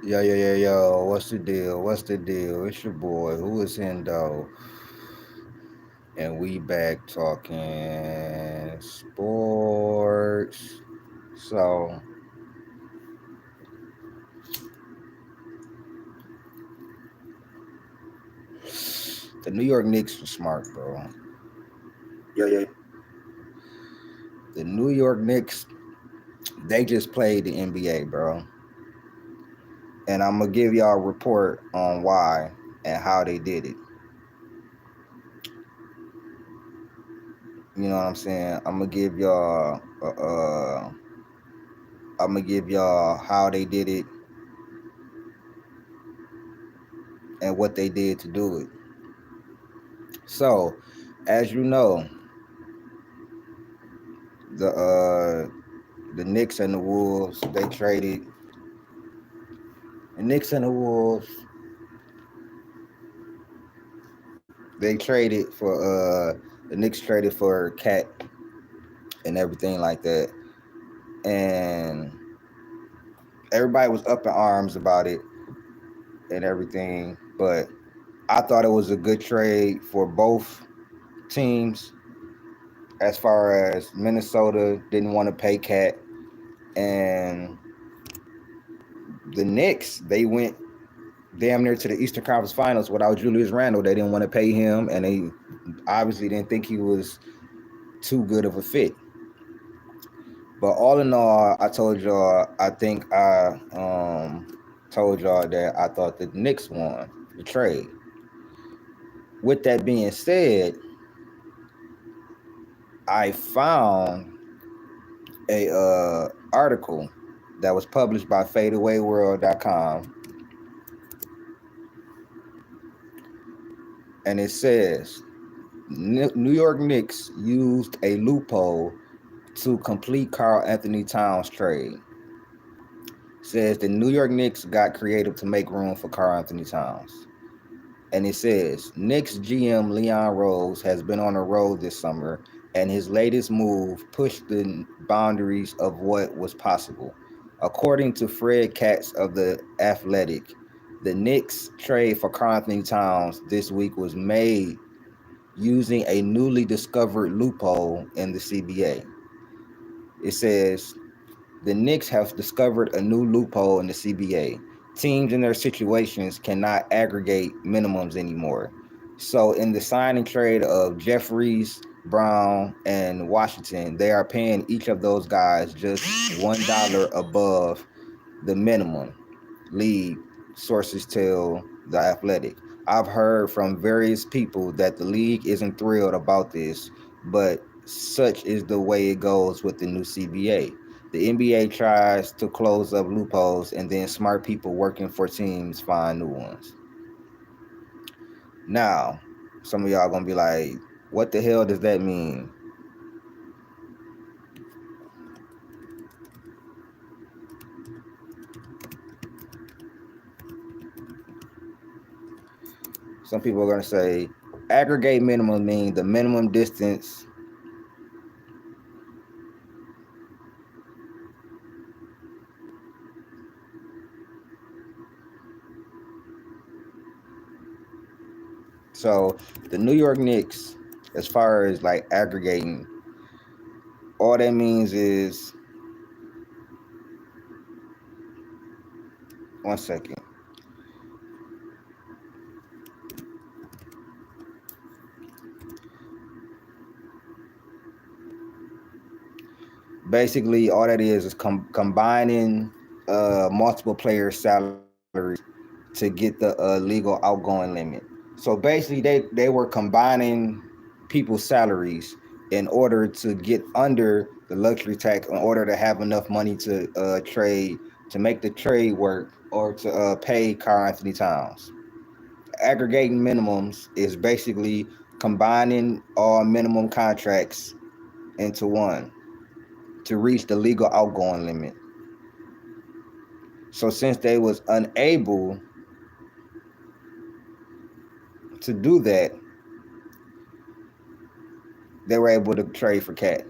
Yo. What's the deal? What's the deal? It's your boy. Who is Hendo? And we back talking sports. So, the New York Knicks were smart, bro. Yeah. The New York Knicks, they just played the NBA, bro. And I'm going to give y'all a report on why and how they did it. You know what I'm saying? I'm gonna give y'all how they did it and what they did to do it. So, as you know, the Knicks and the Wolves, they traded. The Knicks and the Wolves, they traded for the Knicks traded for Cat and everything like that. And everybody was up in arms about it and everything, but I thought it was a good trade for both teams. As far as Minnesota didn't want to pay Cat, and the Knicks, they went damn near to the Eastern Conference Finals without Julius Randle. They didn't want to pay him, and they obviously didn't think he was too good of a fit. But all in all, I told y'all, I think I told y'all that I thought the Knicks won the trade. With that being said, I found a article that was published by fadeawayworld.com, and it says New York Knicks used a loophole to complete Carl Anthony Towns trade. Says the New York Knicks got creative to make room for Carl Anthony Towns. And it says Knicks GM Leon Rose has been on a road this summer, and his latest move pushed the boundaries of what was possible. According to Fred Katz of The Athletic, the Knicks trade for Carl Anthony Towns this week was made using a newly discovered loophole in the CBA. It says the Knicks have discovered a new loophole in the CBA. Teams in their situations cannot aggregate minimums anymore. So, in the sign and trade of Jeffries, Brown, and Washington, they are paying each of those guys just $1 above the minimum. League sources tell The Athletic. I've heard from various people that the league isn't thrilled about this, but such is the way it goes with the new CBA. The NBA tries to close up loopholes, and then smart people working for teams find new ones. Now, some of y'all gonna be like, what the hell does that mean? Some people are gonna say aggregate minimum means the minimum distance So the New York Knicks, as far as like aggregating, all that means is 1 second. Basically, all that is combining multiple players' salaries to get the legal outgoing limit. So basically, they were combining people's salaries in order to get under the luxury tax, in order to have enough money to trade, to make the trade work, or to pay Karl Anthony Towns. Aggregating minimums is basically combining all minimum contracts into one to reach the legal outgoing limit. So since they was unable to do that, they were able to trade for Cat.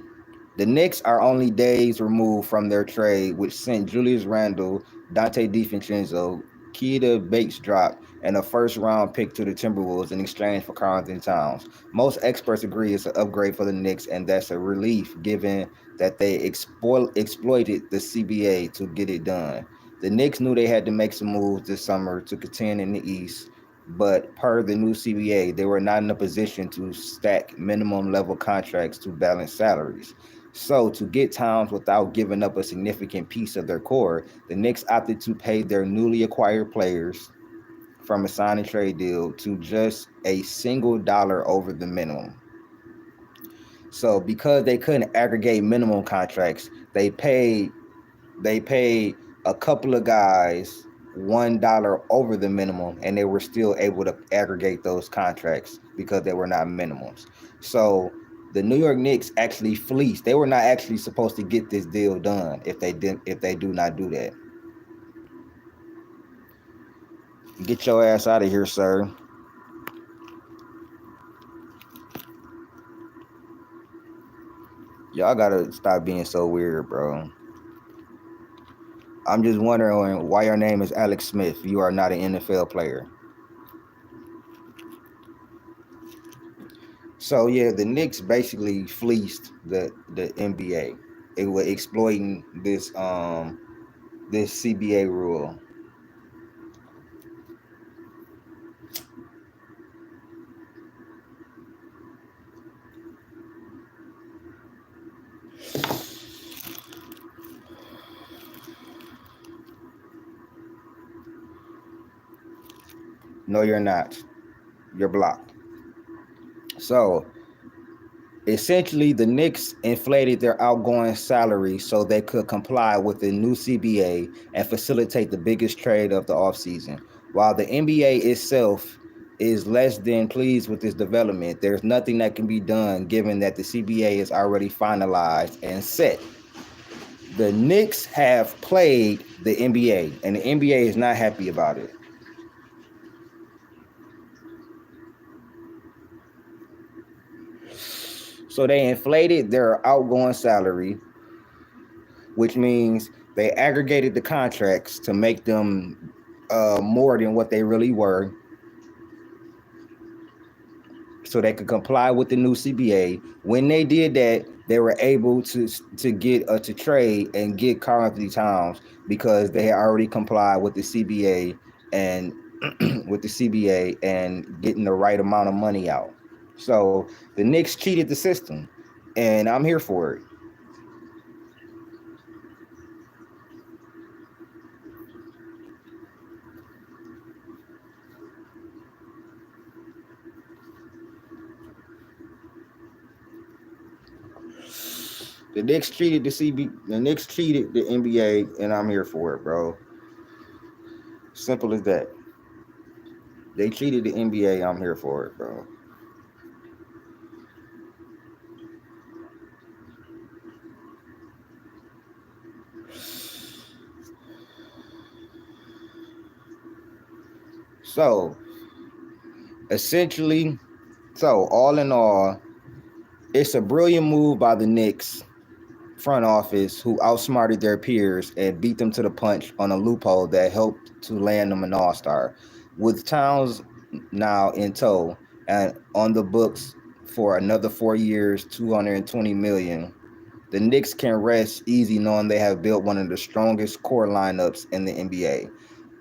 The Knicks are only days removed from their trade, which sent Julius Randle Dante DiVincenzo, Keita Bates drop, and a first round pick to the Timberwolves in exchange for Karl Anthony Towns. Most experts agree it's an upgrade for the Knicks, and that's a relief given that they exploited the CBA to get it done. The Knicks knew they had to make some moves this summer to contend in the East, but per the new CBA, they were not in a position to stack minimum level contracts to balance salaries. So, to get Towns without giving up a significant piece of their core, the Knicks opted to pay their newly acquired players from a sign and trade deal to just a single dollar over the minimum. So, because they couldn't aggregate minimum contracts, they paid a couple of guys $1 over the minimum, and they were still able to aggregate those contracts because they were not minimums. So the New York Knicks actually fleeced. They were not actually supposed to get this deal done if they do not do that. Get your ass out of here, sir. Y'all gotta stop being so weird, bro. I'm just wondering why your name is Alex Smith. You are not an NFL player. So yeah, the Knicks basically fleeced the NBA. They were exploiting this CBA rule. No, you're not. You're blocked. So essentially, the Knicks inflated their outgoing salary so they could comply with the new CBA and facilitate the biggest trade of the offseason. While the NBA itself is less than pleased with this development, there's nothing that can be done given that the CBA is already finalized and set. The Knicks have played the NBA, and the NBA is not happy about it. So they inflated their outgoing salary, which means they aggregated the contracts to make them more than what they really were, so they could comply with the new CBA. When they did that, they were able to get to trade and get Karl Anthony Towns because they had already complied with the CBA and with the CBA and getting the right amount of money out. So the Knicks cheated the system, and I'm here for it. The Knicks cheated the NBA, and I'm here for it, bro. Simple as that. They cheated the NBA. I'm here for it, bro. So essentially, all in all, it's a brilliant move by the Knicks front office who outsmarted their peers and beat them to the punch on a loophole that helped to land them an all-star. With Towns now in tow and on the books for another 4 years, 220 million, the Knicks can rest easy knowing they have built one of the strongest core lineups in the NBA.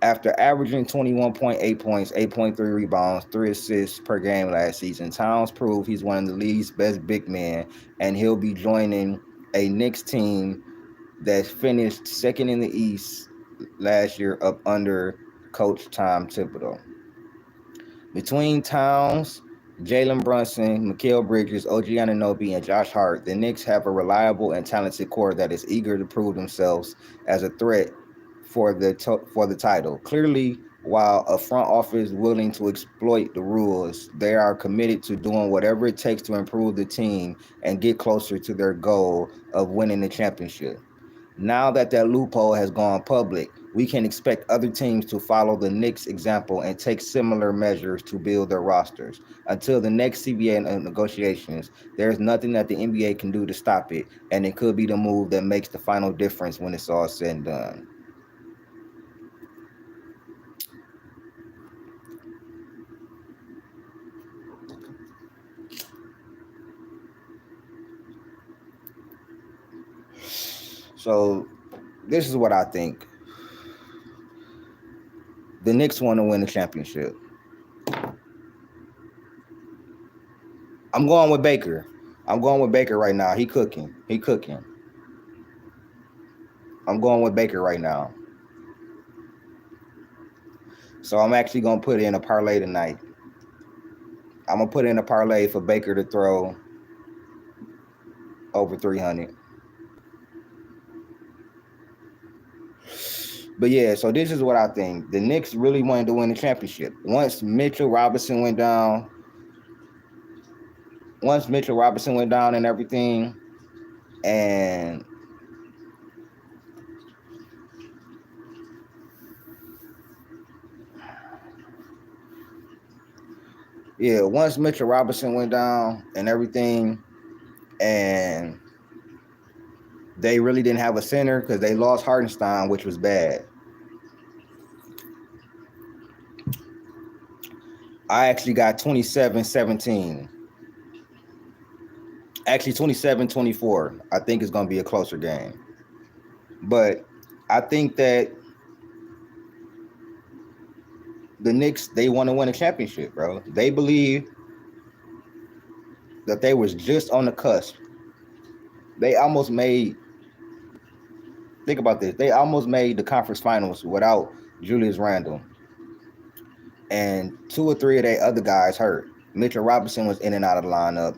After averaging 21.8 points, 8.3 rebounds, 3 assists per game last season, Towns proved he's one of the league's best big men, and he'll be joining a Knicks team that finished second in the East last year up under Coach Tom Thibodeau. Between Towns, Jalen Brunson, Mikal Bridges, OG Anunoby, and Josh Hart, the Knicks have a reliable and talented core that is eager to prove themselves as a threat for the title. Clearly, while a front office willing to exploit the rules, they are committed to doing whatever it takes to improve the team and get closer to their goal of winning the championship. Now that loophole has gone public, we can expect other teams to follow the Knicks' example and take similar measures to build their rosters. Until the next CBA negotiations, there's nothing that the NBA can do to stop it, and it could be the move that makes the final difference when it's all said and done. So this is what I think. The Knicks want to win the championship. I'm going with Baker. I'm going with Baker right now. He cooking. He cooking. I'm going with Baker right now. So I'm actually gonna put in a parlay tonight. I'm gonna put in a parlay for Baker to throw over 300. But yeah, so this is what I think. The Knicks really wanted to win the championship. Once Mitchell Robinson went down and everything, and yeah, once Mitchell Robinson went down and everything, and they really didn't have a center because they lost Hartenstein, which was bad. I actually got 27-17. Actually 27-24. I think it's going to be a closer game. But I think that the Knicks, they want to win a championship, bro. They believe that they was just on the cusp. They almost made, think about this, they almost made the conference finals without Julius Randle. And two or three of their other guys hurt. Mitchell Robinson was in and out of the lineup.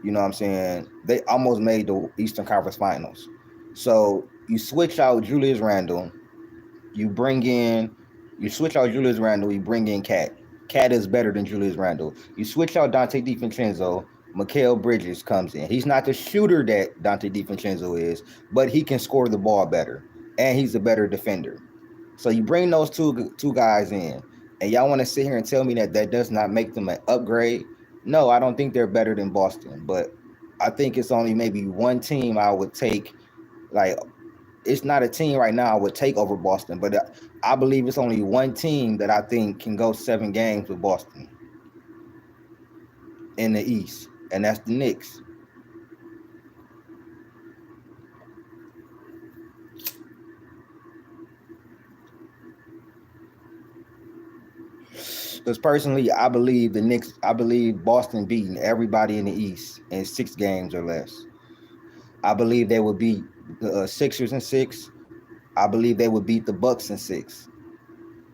You know what I'm saying? They almost made the Eastern Conference Finals. So you switch out Julius Randle, you switch out Julius Randle, you bring in Cat. Cat is better than Julius Randle. You switch out Dante DiVincenzo, Mikal Bridges comes in. He's not the shooter that Dante DiVincenzo is, but he can score the ball better, and he's a better defender. So you bring those two guys in, and y'all want to sit here and tell me that that does not make them an upgrade? No, I don't think they're better than Boston, but I think it's only maybe one team I would take. Like, it's not a team right now I would take over Boston, but I believe it's only one team that I think can go 7 games with Boston in the East, and that's the Knicks. Because personally, I believe Boston beating everybody in the East in 6 games or less. I believe they would beat the Sixers in 6. I believe they would beat the Bucks in 6.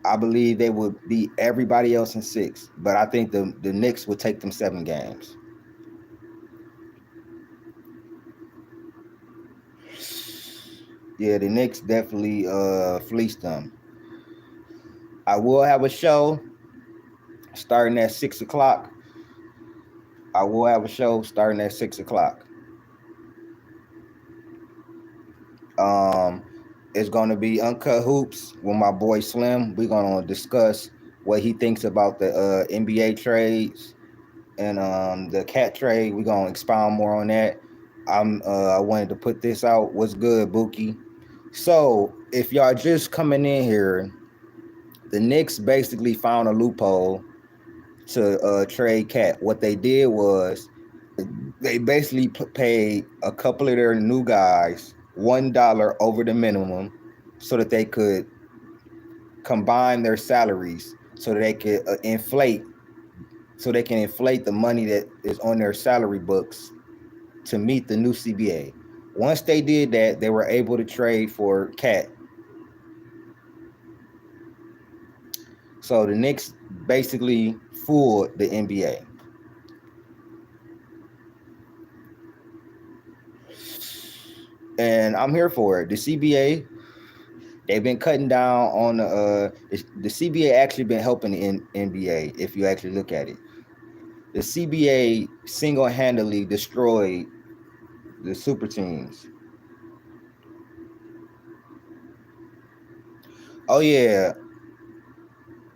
I believe they would beat everybody else in 6. But I think the Knicks would take them 7 games. Yeah, the Knicks definitely fleeced them. I will have a show starting at 6 o'clock. I will have a show starting at 6 o'clock. Um, it's going to be Uncut Hoops with my boy Slim. We're going to discuss what he thinks about the NBA trades and the cat trade. We're going to expound more on that. I wanted to put this out. What's good, Buki? So if y'all just coming in here, the Knicks basically found a loophole to trade Cat. What they did was they basically paid a couple of their new guys $1 over the minimum so that they could combine their salaries so that they could inflate the money that is on their salary books to meet the new CBA. Once they did that, they were able to trade for Cat. So the Knicks basically fooled the NBA. And I'm here for it. The CBA, they've been cutting down on the CBA actually been helping the NBA if you actually look at it. The CBA single-handedly destroyed the super teams. Oh yeah,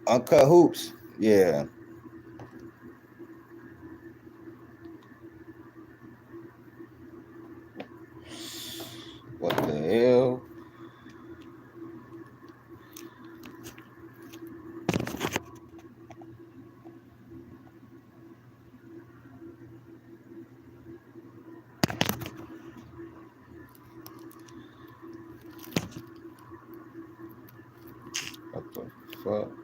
Uncut Hoops. Yeah. What the hell? The fuck?